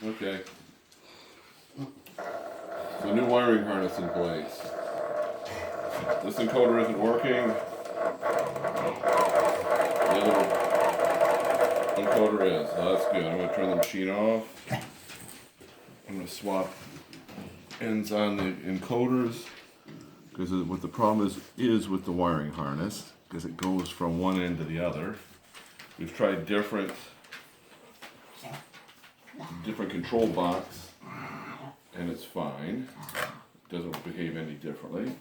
Okay. So new wiring harness in place. This encoder isn't working. The other encoder is. So that's good. I'm going to turn the machine off. I'm going to swap ends on the encoders. Because what the problem is with the wiring harness, because it goes from one end to the other. We've tried different control box, and it's fine. It doesn't behave any differently.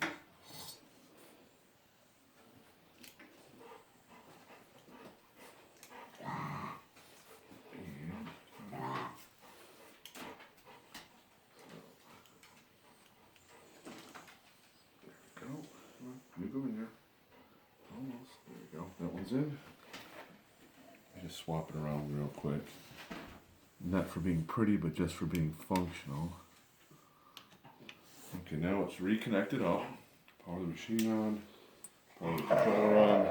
You go in there. Almost. There you go. That one's in. Just swap it around real quick. Not for being pretty, but just for being functional. Okay, now it's reconnected up. Power the machine on. Power the controller on.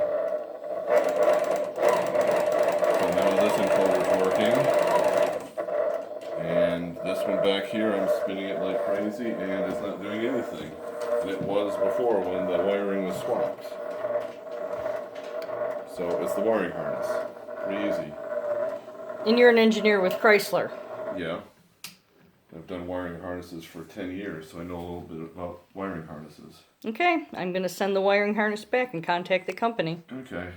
So now this encoder is working. And this one back here, I'm spinning it like crazy, and it's not doing anything. And it was before when the wiring was swapped. So it's the wiring harness. Pretty easy. And you're an engineer with Chrysler. Yeah. I've done wiring harnesses for 10 years, so I know a little bit about wiring harnesses. Okay, I'm going to send the wiring harness back and contact the company. Okay.